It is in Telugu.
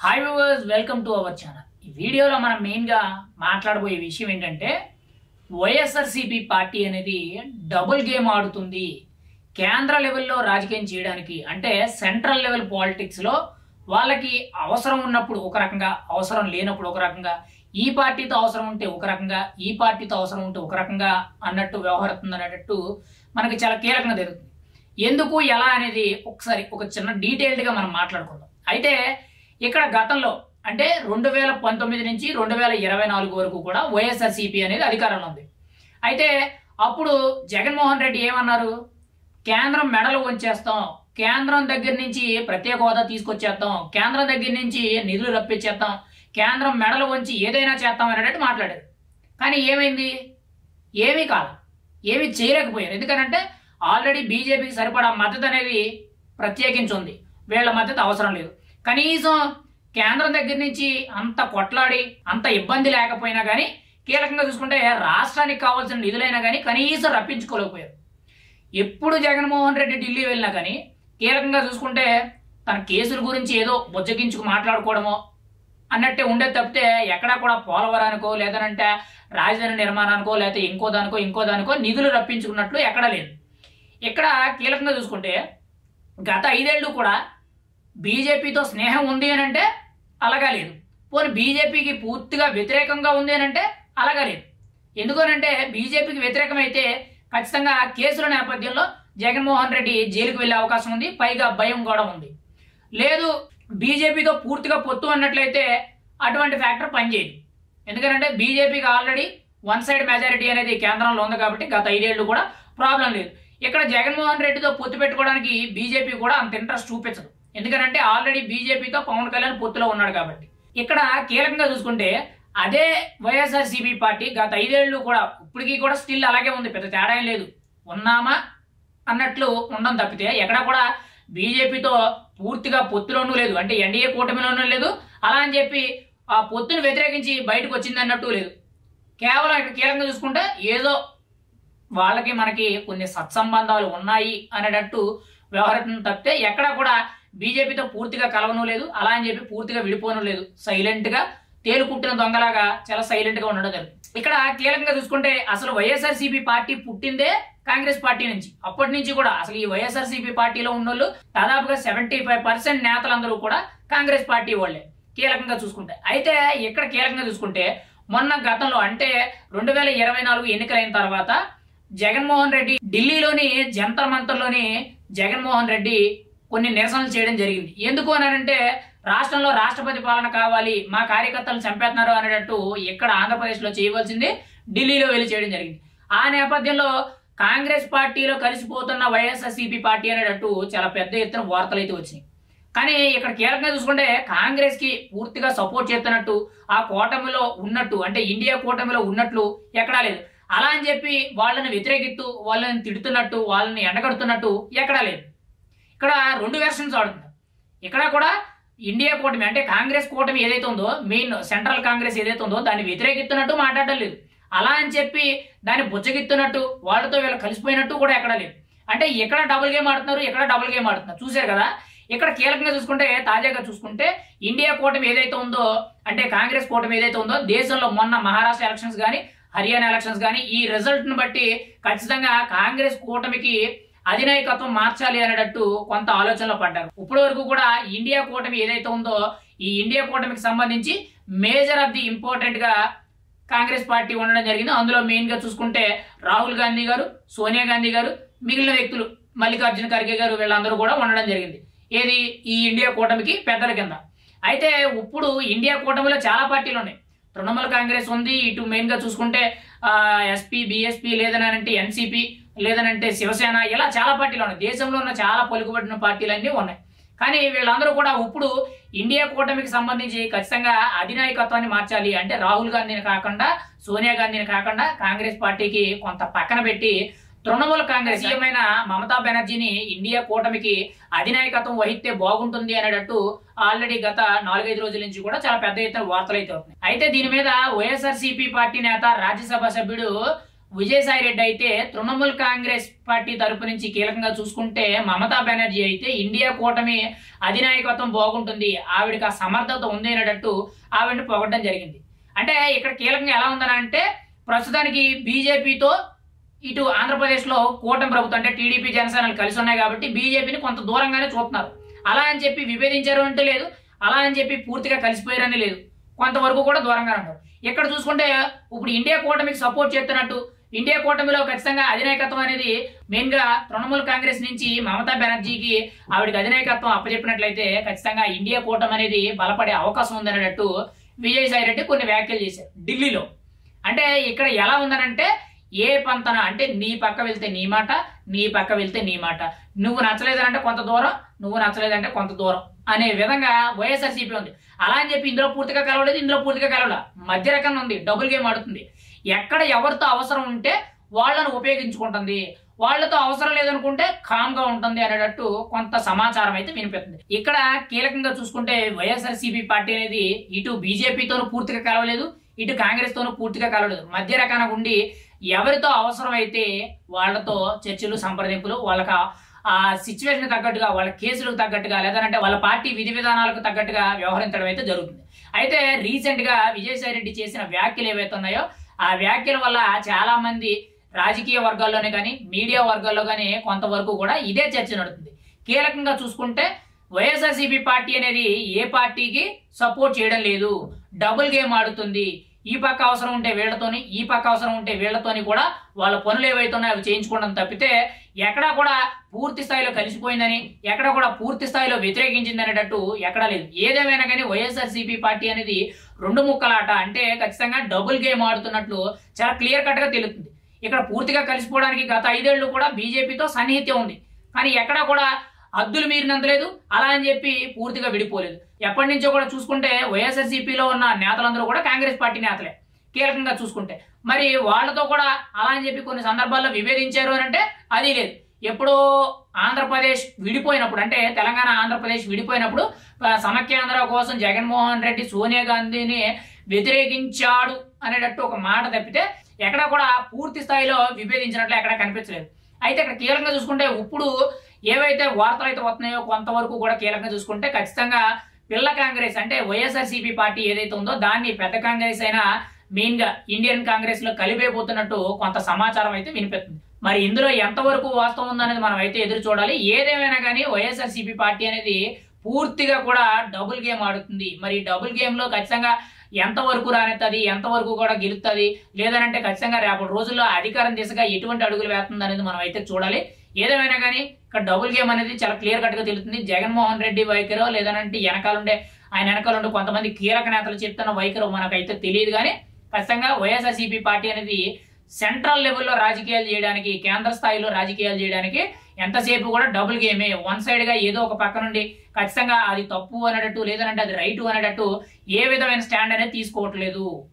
Hi viewers, welcome to our channel. ఈ వీడియోలో మనం మెయిన్గా మాట్లాడబోయే విషయం ఏంటంటే వైఎస్ఆర్సీపీ పార్టీ అనేది డబుల్ గేమ్ ఆడుతుంది. కేంద్ర లెవెల్లో రాజకీయం చేయడానికి అంటే సెంట్రల్ లెవెల్ పాలిటిక్స్లో వాళ్ళకి అవసరం ఉన్నప్పుడు ఒక రకంగా, అవసరం లేనప్పుడు ఒక రకంగా, ఈ పార్టీతో అవసరం ఉంటే ఒక రకంగా, ఈ పార్టీతో అవసరం ఉంటే ఒక రకంగా అన్నట్టు వ్యవహరిస్తుంది అనేటట్టు మనకి చాలా కీలకంగా జరుగుతుంది. ఎందుకు ఎలా అనేది ఒకసారి ఒక చిన్న డీటెయిల్డ్గా మనం మాట్లాడుకుందాం. అయితే ఇక్కడ గతంలో అంటే 2019 నుంచి 2024 వరకు కూడా వైఎస్ఆర్సీపీ అనేది అధికారంలో ఉంది. అయితే అప్పుడు జగన్మోహన్ రెడ్డి ఏమన్నారు, కేంద్రం మెడలు వంచేస్తాం, కేంద్రం దగ్గర నుంచి ప్రత్యేక హోదా తీసుకొచ్చేస్తాం, కేంద్రం దగ్గర నుంచి నిధులు రప్పించేస్తాం, కేంద్రం మెడలు వంచి ఏదైనా చేస్తాం అనేటట్టు మాట్లాడారు. కానీ ఏమైంది? ఏమీ కాదు, ఏమీ చేయలేకపోయారు. ఎందుకంటే ఆల్రెడీ బీజేపీకి సరిపడా మద్దతు అనేది ప్రత్యేకించి ఉంది, వీళ్ళ మద్దతు అవసరం లేదు. కనీసం కేంద్రం దగ్గర నుంచి అంత కొట్లాడి అంత ఇబ్బంది లేకపోయినా కానీ, కీలకంగా చూసుకుంటే రాష్ట్రానికి కావాల్సిన నిధులైనా కానీ కనీసం రప్పించుకోలేకపోయారు. ఎప్పుడు జగన్మోహన్ రెడ్డి ఢిల్లీ వెళ్ళినా కానీ కీలకంగా చూసుకుంటే తన కేసుల గురించి ఏదో బుజ్జగించుకు మాట్లాడుకోవడమో అన్నట్టే ఉండేది తప్పితే ఎక్కడా కూడా పోలవరానికో లేదనంటే రాజధాని నిర్మాణానికో లేకపోతే ఇంకో దానికో నిధులు రప్పించుకున్నట్లు ఎక్కడా లేదు. ఇక్కడ కీలకంగా చూసుకుంటే గత 5 ఏళ్ళు కూడా బీజేపీతో స్నేహం ఉంది అని అంటే అలాగా లేదు, పోనీ బీజేపీకి పూర్తిగా వ్యతిరేకంగా ఉంది అని అంటే అలాగా లేదు. ఎందుకనంటే బీజేపీకి వ్యతిరేకమైతే ఖచ్చితంగా కేసుల నేపథ్యంలో జగన్మోహన్ రెడ్డి జైలుకు వెళ్ళే అవకాశం ఉంది, పైగా భయం కూడా ఉంది. లేదు బీజేపీతో పూర్తిగా పొత్తు అన్నట్లయితే అటువంటి ఫ్యాక్టర్ పనిచేయదు. ఎందుకంటే బీజేపీకి ఆల్రెడీ 1 సైడ్ మెజారిటీ అనేది కేంద్రంలో ఉంది కాబట్టి గత 5 ఏళ్ళు కూడా ప్రాబ్లం లేదు. ఇక్కడ జగన్మోహన్ రెడ్డితో పొత్తు పెట్టుకోవడానికి బీజేపీ కూడా అంత ఇంట్రెస్ట్ చూపించదు. ఎందుకంటే ఆల్రెడీ బీజేపీతో పవన్ కళ్యాణ్ పొత్తులో ఉన్నాడు కాబట్టి. ఇక్కడ కీలకంగా చూసుకుంటే అదే వైఎస్ఆర్సీపీ పార్టీ గత 5 ఏళ్ళు కూడా ఇప్పటికీ కూడా స్టిల్ అలాగే ఉంది, పెద్ద తేడా ఏం లేదు, ఉన్నామా అన్నట్లు ఉండడం తప్పితే ఎక్కడ కూడా బీజేపీతో పూర్తిగా పొత్తులోనూ లేదు, అంటే ఎన్డీఏ కూటమిలోనూ లేదు, అలా అని చెప్పి ఆ పొత్తును వ్యతిరేకించి బయటకు వచ్చింది అన్నట్టు లేదు. కేవలం ఇక్కడ కీలకంగా చూసుకుంటే ఏదో వాళ్ళకి మనకి కొన్ని సత్సంబంధాలు ఉన్నాయి అనేటట్టు వ్యవహరిస్తుంది తప్పితే ఎక్కడ కూడా బీజేపీతో పూర్తిగా కలవను లేదు, అలా అని చెప్పి పూర్తిగా విడిపోను లేదు. సైలెంట్ గా తేలుకుంటున్న దొంగలాగా చాలా సైలెంట్ గా ఉండడం జరుగుతుంది. ఇక్కడ కీలకంగా చూసుకుంటే అసలు వైఎస్ఆర్సీపీ పార్టీ పుట్టిందే కాంగ్రెస్ పార్టీ నుంచి. అప్పటి నుంచి కూడా అసలు ఈ వైఎస్ఆర్సీపీ పార్టీలో ఉన్నోళ్ళు దాదాపుగా 75% నేతలందరూ కూడా కాంగ్రెస్ పార్టీ వాళ్ళే కీలకంగా చూసుకుంటే. అయితే ఇక్కడ కీలకంగా చూసుకుంటే మొన్న గతంలో అంటే 2024 ఎన్నికలైన తర్వాత జగన్మోహన్ రెడ్డి ఢిల్లీలోని జంతర్ మంతర్లోని జగన్మోహన్ రెడ్డి కొన్ని నిరసనలు చేయడం జరిగింది. ఎందుకు అనంటే రాష్ట్రంలో రాష్ట్రపతి పాలన కావాలి, మా కార్యకర్తలు చంపేస్తున్నారు అనేటట్టు ఇక్కడ ఆంధ్రప్రదేశ్లో చేయవలసింది ఢిల్లీలో వెళ్ళి చేయడం జరిగింది. ఆ నేపథ్యంలో కాంగ్రెస్ పార్టీలో కలిసిపోతున్న వైఎస్ఆర్సీపీ పార్టీ అనేటట్టు చాలా పెద్ద ఎత్తున వార్తలు అయితే వచ్చినాయి. కానీ ఇక్కడ కీలకంగా చూసుకుంటే కాంగ్రెస్ కి పూర్తిగా సపోర్ట్ చేస్తున్నట్టు, ఆ కూటమిలో ఉన్నట్టు అంటే ఇండియా కూటమిలో ఉన్నట్లు ఎక్కడా లేదు. అలా అని చెప్పి వాళ్ళని వ్యతిరేకిస్తూ వాళ్ళని తిడుతున్నట్టు వాళ్ళని ఎండగడుతున్నట్టు ఎక్కడా లేదు. ఇక్కడ 2 వెర్షన్స్ ఆడుతుంది. ఇక్కడ కూడా ఇండియా కూటమి అంటే కాంగ్రెస్ కూటమి ఏదైతే ఉందో, మెయిన్ సెంట్రల్ కాంగ్రెస్ ఏదైతే ఉందో దాన్ని వ్యతిరేకిస్తున్నట్టు మాట్లాడడం లేదు, అలా అని చెప్పి దాన్ని బుజ్జగిస్తున్నట్టు వాళ్ళతో వీళ్ళు కలిసిపోయినట్టు కూడా ఎక్కడా లేదు. అంటే ఎక్కడ డబుల్ గేమ్ ఆడుతున్నారు, ఎక్కడ డబుల్ గేమ్ ఆడుతున్నారు చూశారు కదా. ఇక్కడ కీలకంగా చూసుకుంటే తాజాగా చూసుకుంటే ఇండియా కూటమి ఏదైతే ఉందో అంటే కాంగ్రెస్ కూటమి ఏదైతే ఉందో దేశంలో మొన్న మహారాష్ట్ర ఎలక్షన్స్ కానీ హర్యానా ఎలక్షన్స్ కానీ ఈ రిజల్ట్ ను బట్టి ఖచ్చితంగా కాంగ్రెస్ కూటమికి అధినాయకత్వం మార్చాలి అనేటట్టు కొంత ఆలోచనలో పడ్డారు. ఇప్పటి వరకు కూడా ఇండియా కూటమి ఏదైతే ఉందో ఈ ఇండియా కూటమికి సంబంధించి మేజర్ ఆఫ్ ది ఇంపార్టెంట్ గా కాంగ్రెస్ పార్టీ ఉండడం జరిగింది. అందులో మెయిన్ గా చూసుకుంటే రాహుల్ గాంధీ గారు, సోనియా గాంధీ గారు, మిగిలిన వ్యక్తులు మల్లికార్జున ఖర్గే గారు వీళ్ళందరూ కూడా ఉండడం జరిగింది. ఏది ఈ ఇండియా కూటమికి పెద్దల కింద. అయితే ఇప్పుడు ఇండియా కూటమిలో చాలా పార్టీలు ఉన్నాయి. తృణమూల్ కాంగ్రెస్ ఉంది, ఇటు మెయిన్ గా చూసుకుంటే ఎస్పీ, బిఎస్పీ, లేదనంటే ఎన్సీపీ, లేదనంటే శివసేన, ఇలా చాలా పార్టీలు ఉన్నాయి. దేశంలో ఉన్న చాలా పలుకుబడిన పార్టీలన్నీ ఉన్నాయి. కానీ వీళ్ళందరూ కూడా ఇప్పుడు ఇండియా కూటమికి సంబంధించి ఖచ్చితంగా అధినాయకత్వాన్ని మార్చాలి అంటే రాహుల్ గాంధీని కాకుండా, సోనియా గాంధీని కాకుండా కాంగ్రెస్ పార్టీకి కొంత పక్కన పెట్టి తృణమూల్ కాంగ్రెస్ సీఎమైన మమతా బెనర్జీని ఇండియా కూటమికి అధినాయకత్వం వహిస్తే బాగుంటుంది అనేటట్టు ఆల్రెడీ గత 4-5 రోజుల నుంచి కూడా చాలా పెద్ద ఎత్తున వార్తలు అయితే అవుతున్నాయి. అయితే దీని మీద వైఎస్ఆర్సీపీ పార్టీ నేత, రాజ్యసభ సభ్యుడు విజయసాయి రెడ్డి అయితే తృణమూల్ కాంగ్రెస్ పార్టీ తరపు నుంచి కీలకంగా చూసుకుంటే మమతా బెనర్జీ అయితే ఇండియా కూటమి అధినాయకత్వం బాగుంటుంది, ఆవిడకి ఆ సమర్థత ఉంది అనేటట్టు ఆవిడని పొగడడం జరిగింది. అంటే ఇక్కడ కీలకంగా ఎలా ఉందని అంటే ప్రస్తుతానికి బీజేపీతో ఇటు ఆంధ్రప్రదేశ్లో కూటమి ప్రభుత్వం అంటే టీడీపీ జనసేనలు కలిసి ఉన్నాయి కాబట్టి బీజేపీని కొంత దూరంగానే చూస్తున్నారు. అలా అని చెప్పి విభేదించారు అంటే లేదు, అలా అని చెప్పి పూర్తిగా కలిసిపోయారని లేదు, కొంతవరకు కూడా దూరంగానే ఉంటారు. ఇక్కడ చూసుకుంటే ఇప్పుడు ఇండియా కూటమికి సపోర్ట్ చేస్తున్నట్టు ఇండియా కూటమిలో ఖచ్చితంగా అధినాయకత్వం అనేది మెయిన్ గా తృణమూల్ కాంగ్రెస్ నుంచి మమతా బెనర్జీకి ఆవిడకి అధినాయకత్వం అప్పచెప్పినట్లయితే ఖచ్చితంగా ఇండియా కూటమి అనేది బలపడే అవకాశం ఉందనేటట్టు విజయసాయి రెడ్డి కొన్ని వ్యాఖ్యలు చేశారు ఢిల్లీలో. అంటే ఇక్కడ ఎలా ఉందనంటే ఏ పంతన అంటే నీ పక్క వెళ్తే నీ మాట, నీ పక్క వెళ్తే నీ మాట, నువ్వు నచ్చలేదంటే కొంత దూరం, నువ్వు నచ్చలేదంటే కొంత దూరం అనే విధంగా వైఎస్ఆర్సీపీ ఉంది. అలా అని చెప్పి ఇందులో పూర్తిగా కలవలేదు, ఇందులో పూర్తిగా కలవల, మధ్య రకంగా ఉంది, డబుల్ గేమ్ ఆడుతుంది. ఎక్కడ ఎవరితో అవసరం ఉంటే వాళ్ళను ఉపయోగించుకుంటుంది, వాళ్ళతో అవసరం లేదనుకుంటే కామ్గా ఉంటుంది అనేటట్టు కొంత సమాచారం అయితే వినిపిస్తుంది. ఇక్కడ కీలకంగా చూసుకుంటే వైఎస్ఆర్సీపీ పార్టీ అనేది ఇటు బీజేపీతోనూ పూర్తిగా కలవలేదు, ఇటు కాంగ్రెస్ తోనూ పూర్తిగా కలవలేదు, మధ్య రకాన ఉండి ఎవరితో అవసరం అయితే వాళ్ళతో చర్చలు సంప్రదింపులు, వాళ్ళకి ఆ సిచ్యువేషన్ తగ్గట్టుగా, వాళ్ళ కేసులకు తగ్గట్టుగా, లేదంటే వాళ్ళ పార్టీ విధి విధానాలకు తగ్గట్టుగా వ్యవహరించడం అయితే జరుగుతుంది. అయితే రీసెంట్ గా విజయసాయి రెడ్డి చేసిన వ్యాఖ్యలు ఏవైతే ఉన్నాయో ఆ వ్యాఖ్యల వల్ల చాలా మంది రాజకీయ వర్గాల్లోనే కానీ మీడియా వర్గాల్లో కానీ కొంతవరకు కూడా ఇదే చర్చ నడుస్తుంది. కీలకంగా చూసుకుంటే వైఎస్ఆర్సీపీ పార్టీ అనేది ఏ పార్టీకి సపోర్ట్ చేయడం లేదు, డబుల్ గేమ్ ఆడుతుంది. ఈ పక్క అవసరం ఉంటే వీళ్లతోని, ఈ పక్క అవసరం ఉంటే వీళ్లతోని కూడా వాళ్ళ పనులు ఏవైతే ఉన్నాయో అవి చేయించుకోవడం తప్పితే ఎక్కడా కూడా పూర్తి స్థాయిలో కలిసిపోయిందని, ఎక్కడ కూడా పూర్తి స్థాయిలో వ్యతిరేకించింది అనేటట్టు ఎక్కడా లేదు. ఏదేమైనా కానీ వైఎస్ఆర్సీపీ పార్టీ అనేది రెండు ముక్కలాట, అంటే ఖచ్చితంగా డబుల్ గేమ్ ఆడుతున్నట్లు చాలా క్లియర్ కట్ గా తెలుస్తుంది. ఇక్కడ పూర్తిగా కలిసిపోవడానికి గత 5 ఏళ్లు కూడా బీజేపీతో సన్నిహిత్యం ఉంది, కానీ ఎక్కడా కూడా హద్దులు మీరినంత లేదు, అలా అని చెప్పి పూర్తిగా విడిపోలేదు. ఎప్పటి నుంచో కూడా చూసుకుంటే వైఎస్ఆర్సీపీలో ఉన్న నేతలందరూ కూడా కాంగ్రెస్ పార్టీ నేతలే కీలకంగా చూసుకుంటే. మరి వాళ్ళతో కూడా అలా అని చెప్పి కొన్ని సందర్భాల్లో విభేదించారు అని అంటే అది లేదు. ఎప్పుడో ఆంధ్రప్రదేశ్ విడిపోయినప్పుడు, అంటే తెలంగాణ ఆంధ్రప్రదేశ్ విడిపోయినప్పుడు సమైక్యాంధ్ర కోసం జగన్మోహన్ రెడ్డి సోనియా గాంధీని వ్యతిరేకించాడు అనేటట్టు ఒక మాట తప్పితే ఎక్కడా కూడా పూర్తి స్థాయిలో విభేదించినట్లు ఎక్కడా కనిపించలేదు. అయితే ఇక్కడ కీలకంగా చూసుకుంటే ఇప్పుడు ఏవైతే వార్తలు అయితే వస్తున్నాయో కొంతవరకు కూడా కీలకంగా చూసుకుంటే ఖచ్చితంగా పిల్ల కాంగ్రెస్ అంటే వైఎస్ఆర్సీపీ పార్టీ ఏదైతే ఉందో దాన్ని పెద్ద కాంగ్రెస్ అయినా మెయిన్ గా ఇండియన్ కాంగ్రెస్ లో కలిపేపోతున్నట్టు కొంత సమాచారం అయితే వినిపిస్తుంది. మరి ఇందులో ఎంతవరకు వాస్తవం ఉందనేది మనం అయితే ఎదురు చూడాలి. ఏదేమైనా కానీ వైఎస్ఆర్సీపీ పార్టీ అనేది పూర్తిగా కూడా డబుల్ గేమ్ ఆడుతుంది. మరి డబుల్ గేమ్ లో ఖచ్చితంగా ఎంతవరకు రానెత్తది, ఎంతవరకు కూడా గెలుస్తుంది, లేదనంటే ఖచ్చితంగా రేపటి రోజుల్లో అధికారం దిశగా ఎటువంటి అడుగులు వేస్తుంది అనేది మనం అయితే చూడాలి. ఏదేమైనా కానీ ఇక్కడ డబుల్ గేమ్ అనేది చాలా క్లియర్ కట్ గా తెలుస్తుంది. జగన్మోహన్ రెడ్డి వైఖరో లేదనంటే ఆయన వెనకాలండే కొంతమంది కీలక నేతలు చెప్తున్న వైఖరో మనకైతే తెలియదు. కానీ ఖచ్చితంగా వైఎస్ఆర్సీపీ పార్టీ అనేది సెంట్రల్ లెవెల్లో రాజకీయాలు చేయడానికి, కేంద్ర స్థాయిలో రాజకీయాలు చేయడానికి ఎంతసేపు కూడా డబుల్ గేమే. వన్ సైడ్ గా ఏదో ఒక పక్క నుండి ఖచ్చితంగా అది తప్పు అనేటట్టు లేదనంటే అది రైట్ అనేటట్టు ఏ విధమైన స్టాండ్ అనేది తీసుకోవట్లేదు.